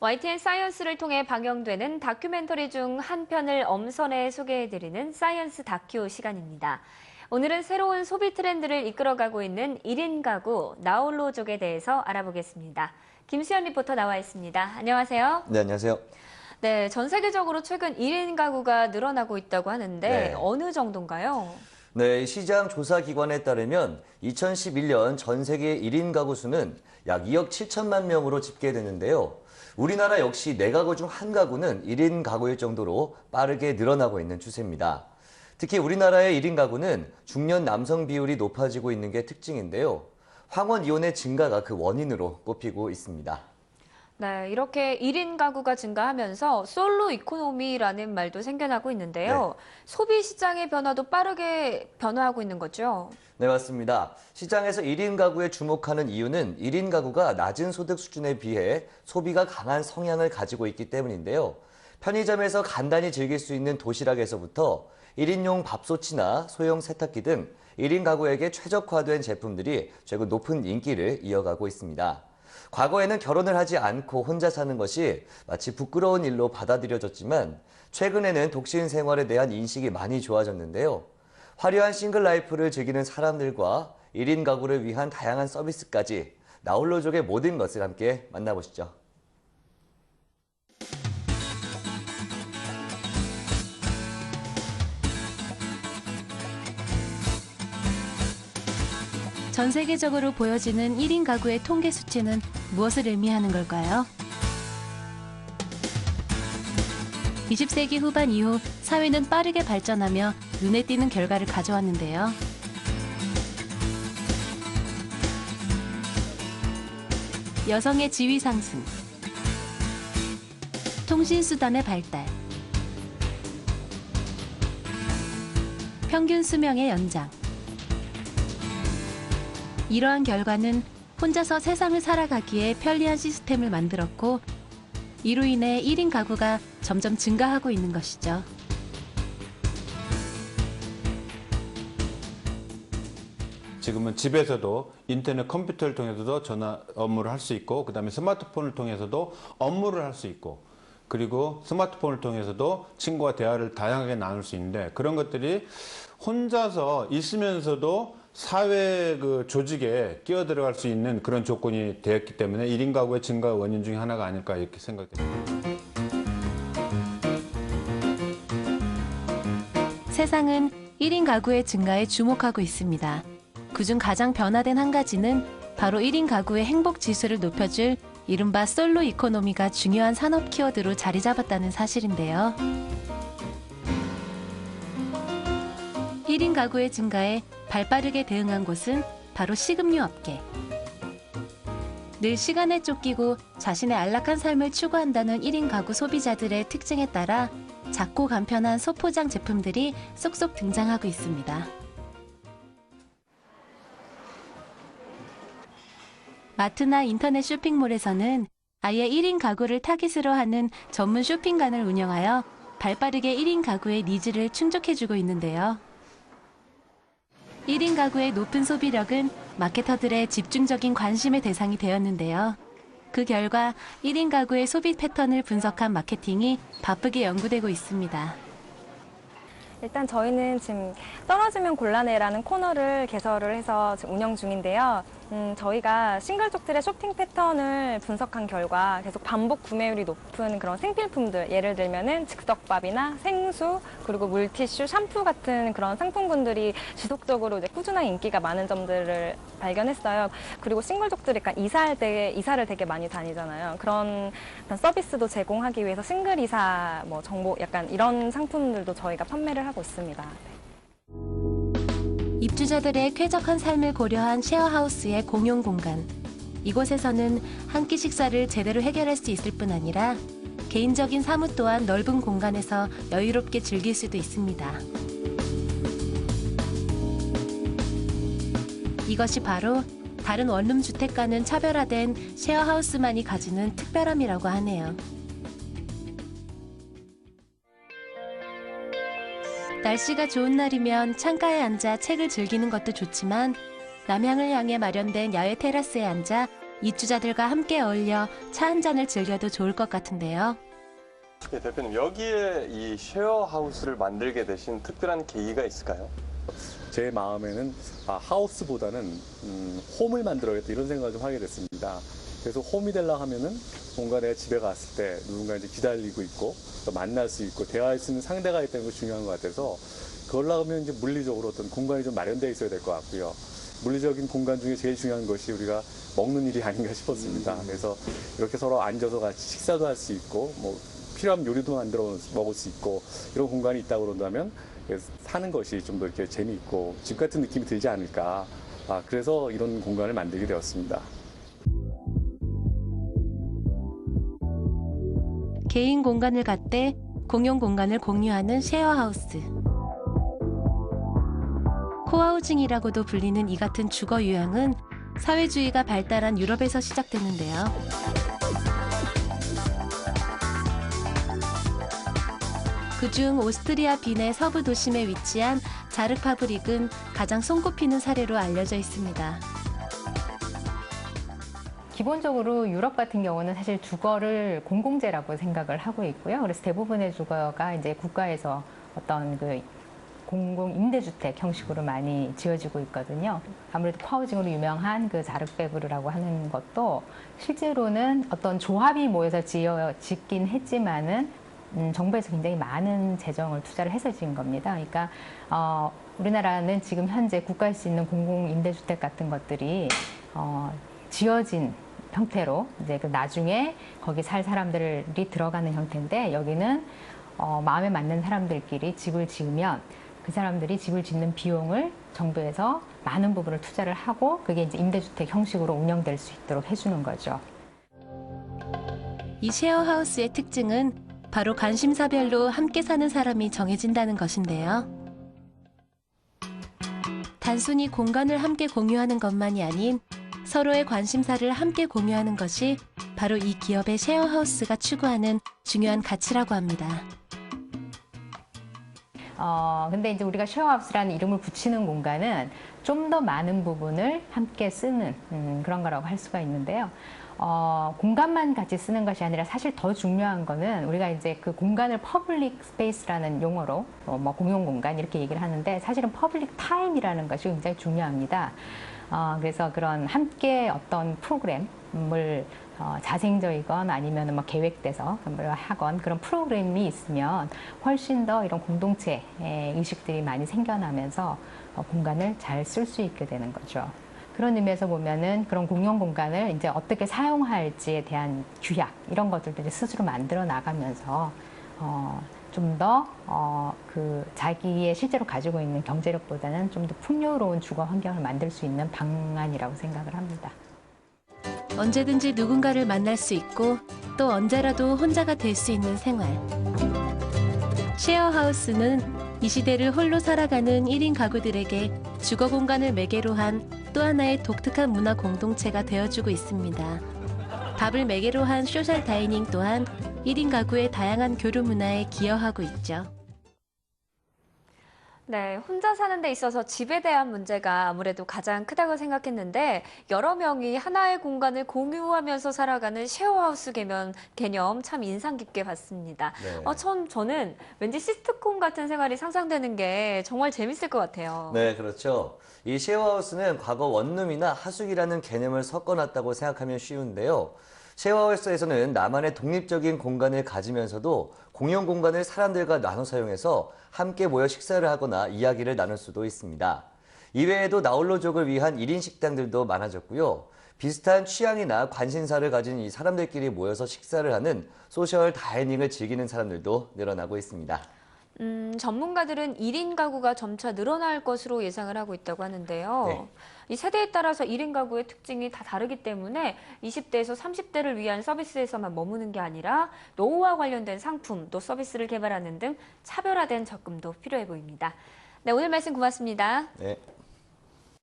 YTN 사이언스를 통해 방영되는 다큐멘터리 중 한 편을 엄선해 소개해드리는 사이언스 다큐 시간입니다. 오늘은 새로운 소비 트렌드를 이끌어가고 있는 1인 가구 나홀로족에 대해서 알아보겠습니다. 김수현 리포터 나와 있습니다. 안녕하세요. 네, 안녕하세요. 네, 전 세계적으로 최근 1인 가구가 늘어나고 있다고 하는데 네. 어느 정도인가요? 네, 시장 조사 기관에 따르면 2011년 전 세계 1인 가구 수는 약 2억 7천만 명으로 집계됐는데요. 우리나라 역시 4가구 중 1가구는 1인 가구일 정도로 빠르게 늘어나고 있는 추세입니다. 특히 우리나라의 1인 가구는 중년 남성 비율이 높아지고 있는 게 특징인데요. 황혼 이혼의 증가가 그 원인으로 꼽히고 있습니다. 네, 이렇게 1인 가구가 증가하면서 솔로 이코노미라는 말도 생겨나고 있는데요. 네. 소비 시장의 변화도 빠르게 변화하고 있는 거죠. 네, 맞습니다. 시장에서 1인 가구에 주목하는 이유는 1인 가구가 낮은 소득 수준에 비해 소비가 강한 성향을 가지고 있기 때문인데요. 편의점에서 간단히 즐길 수 있는 도시락에서부터 1인용 밥솥이나 소형 세탁기 등 1인 가구에게 최적화된 제품들이 최근 높은 인기를 이어가고 있습니다. 과거에는 결혼을 하지 않고 혼자 사는 것이 마치 부끄러운 일로 받아들여졌지만 최근에는 독신 생활에 대한 인식이 많이 좋아졌는데요. 화려한 싱글 라이프를 즐기는 사람들과 1인 가구를 위한 다양한 서비스까지 나홀로족의 모든 것을 함께 만나보시죠. 전 세계적으로 보여지는 1인 가구의 통계 수치는 무엇을 의미하는 걸까요? 20세기 후반 이후 사회는 빠르게 발전하며 눈에 띄는 결과를 가져왔는데요. 여성의 지위 상승, 통신수단의 발달, 평균 수명의 연장. 이러한 결과는 혼자서 세상을 살아가기에 편리한 시스템을 만들었고 이로 인해 1인 가구가 점점 증가하고 있는 것이죠. 지금은 집에서도 인터넷 컴퓨터를 통해서도 전화 업무를 할 수 있고 그다음에 스마트폰을 통해서도 업무를 할 수 있고 그리고 스마트폰을 통해서도 친구와 대화를 다양하게 나눌 수 있는데 그런 것들이 혼자서 있으면서도 사회 조직에 끼어들어갈 수 있는 그런 조건이 되었기 때문에 1인 가구의 증가 원인 중에 하나가 아닐까 이렇게 생각됩니다. 세상은 1인 가구의 증가에 주목하고 있습니다. 그중 가장 변화된 한 가지는 바로 1인 가구의 행복 지수를 높여줄 이른바 솔로 이코노미가 중요한 산업 키워드로 자리 잡았다는 사실인데요. 1인 가구의 증가에 발빠르게 대응한 곳은 바로 식음료 업계. 늘 시간에 쫓기고 자신의 안락한 삶을 추구한다는 1인 가구 소비자들의 특징에 따라 작고 간편한 소포장 제품들이 쏙쏙 등장하고 있습니다. 마트나 인터넷 쇼핑몰에서는 아예 1인 가구를 타깃으로 하는 전문 쇼핑관을 운영하여 발빠르게 1인 가구의 니즈를 충족해주고 있는데요. 1인 가구의 높은 소비력은 마케터들의 집중적인 관심의 대상이 되었는데요. 그 결과 1인 가구의 소비 패턴을 분석한 마케팅이 바쁘게 연구되고 있습니다. 일단 저희는 지금 떨어지면 곤란해라는 코너를 개설을 해서 지금 운영 중인데요. 저희가 싱글족들의 쇼핑 패턴을 분석한 결과 계속 반복 구매율이 높은 그런 생필품들, 예를 들면은 즉석밥이나 생수, 그리고 물티슈, 샴푸 같은 그런 상품군들이 지속적으로 이제 꾸준한 인기가 많은 점들을 발견했어요. 그리고 싱글족들이 약간 이사를 되게 많이 다니잖아요. 그런 서비스도 제공하기 위해서 싱글 이사, 뭐 정보, 약간 이런 상품들도 저희가 판매를 하고 있습니다. 입주자들의 쾌적한 삶을 고려한 쉐어하우스의 공용 공간. 이곳에서는 한 끼 식사를 제대로 해결할 수 있을 뿐 아니라 개인적인 사무 또한 넓은 공간에서 여유롭게 즐길 수도 있습니다. 이것이 바로 다른 원룸 주택과는 차별화된 쉐어하우스만이 가지는 특별함이라고 하네요. 날씨가 좋은 날이면 창가에 앉아 책을 즐기는 것도 좋지만 남향을 향해 마련된 야외 테라스에 앉아 입주자들과 함께 어울려 차 한 잔을 즐겨도 좋을 것 같은데요. 네, 대표님, 여기에 이 쉐어하우스를 만들게 되신 특별한 계기가 있을까요? 제 마음에는 하우스보다는 홈을 만들어야겠다 이런 생각을 좀 하게 됐습니다. 그래서 홈이 되려 하면은 뭔가 내가 집에 갔을 때 누군가 이제 기다리고 있고 또 만날 수 있고 대화할 수 있는 상대가 있다는 것이 중요한 것 같아서 그러려고 하면 이제 물리적으로 어떤 공간이 좀 마련되어 있어야 될 것 같고요. 물리적인 공간 중에 제일 중요한 것이 우리가 먹는 일이 아닌가 싶었습니다. 그래서 이렇게 서로 앉아서 같이 식사도 할 수 있고 뭐 필요한 요리도 만들어 먹을 수 있고 이런 공간이 있다고 그런다면 사는 것이 좀 더 이렇게 재미있고 집 같은 느낌이 들지 않을까. 그래서 이런 공간을 만들게 되었습니다. 개인 공간을 갖되 공용 공간을 공유하는 쉐어하우스. 코하우징이라고도 불리는 이 같은 주거 유형은 사회주의가 발달한 유럽에서 시작됐는데요. 그중 오스트리아 빈의 서부 도심에 위치한 자르파브릭은 가장 손꼽히는 사례로 알려져 있습니다. 기본적으로 유럽 같은 경우는 사실 주거를 공공재라고 생각을 하고 있고요. 그래서 대부분의 주거가 이제 국가에서 어떤 그 공공 임대주택 형식으로 많이 지어지고 있거든요. 아무래도 코하우징으로 유명한 그 자르페브르라고 하는 것도 실제로는 어떤 조합이 모여서 짓긴 했지만은 정부에서 굉장히 많은 재정을 투자를 해서 지은 겁니다. 그러니까 우리나라는 지금 현재 국가에 수 있는 공공 임대주택 같은 것들이 지어진 형태로 이제 그 나중에 거기 살 사람들이 들어가는 형태인데 여기는 마음에 맞는 사람들끼리 집을 지으면 그 사람들이 집을 짓는 비용을 정부에서 많은 부분을 투자를 하고 그게 이제 임대주택 형식으로 운영될 수 있도록 해주는 거죠. 이 쉐어하우스의 특징은 바로 관심사별로 함께 사는 사람이 정해진다는 것인데요. 단순히 공간을 함께 공유하는 것만이 아닌 서로의 관심사를 함께 공유하는 것이 바로 이 기업의 쉐어하우스가 추구하는 중요한 가치라고 합니다. 근데 이제 우리가 쉐어하우스라는 이름을 붙이는 공간은 좀 더 많은 부분을 함께 쓰는 그런 거라고 할 수가 있는데요. 공간만 같이 쓰는 것이 아니라 사실 더 중요한 거는 우리가 이제 그 공간을 퍼블릭 스페이스라는 용어로 뭐 공용 공간 이렇게 얘기를 하는데 사실은 퍼블릭 타임이라는 것이 굉장히 중요합니다. 그래서 그런 함께 어떤 프로그램을 자생적이건 아니면 뭐 계획돼서 하건 그런 프로그램이 있으면 훨씬 더 이런 공동체 의식들이 많이 생겨나면서 공간을 잘 쓸 수 있게 되는 거죠. 그런 의미에서 보면은 그런 공용 공간을 이제 어떻게 사용할지에 대한 규약 이런 것들도 이제 스스로 만들어 나가면서 좀 더 그 자기의 실제로 가지고 있는 경제력보다는 좀 더 풍요로운 주거 환경을 만들 수 있는 방안이라고 생각을 합니다. 언제든지 누군가를 만날 수 있고 또 언제라도 혼자가 될 수 있는 생활. 쉐어하우스는 이 시대를 홀로 살아가는 1인 가구들에게 주거 공간을 매개로 한 또 하나의 독특한 문화 공동체가 되어주고 있습니다. 밥을 매개로 한 소셜 다이닝 또한 1인 가구의 다양한 교류 문화에 기여하고 있죠. 네, 혼자 사는 데 있어서 집에 대한 문제가 아무래도 가장 크다고 생각했는데 여러 명이 하나의 공간을 공유하면서 살아가는 쉐어하우스 개념 참 인상 깊게 봤습니다. 네. 저는 왠지 시트콤 같은 생활이 상상되는 게 정말 재밌을 것 같아요. 네, 그렇죠. 이 쉐어하우스는 과거 원룸이나 하숙이라는 개념을 섞어놨다고 생각하면 쉬운데요. 쉐어하우스에서는 나만의 독립적인 공간을 가지면서도 공용 공간을 사람들과 나눠 사용해서 함께 모여 식사를 하거나 이야기를 나눌 수도 있습니다. 이외에도 나홀로족을 위한 1인 식당들도 많아졌고요. 비슷한 취향이나 관심사를 가진 이 사람들끼리 모여서 식사를 하는 소셜 다이닝을 즐기는 사람들도 늘어나고 있습니다. 전문가들은 1인 가구가 점차 늘어날 것으로 예상을 하고 있다고 하는데요. 네. 이 세대에 따라서 1인 가구의 특징이 다 다르기 때문에 20대에서 30대를 위한 서비스에서만 머무는 게 아니라 노후와 관련된 상품 또 서비스를 개발하는 등 차별화된 접근도 필요해 보입니다. 네, 오늘 말씀 고맙습니다. 네.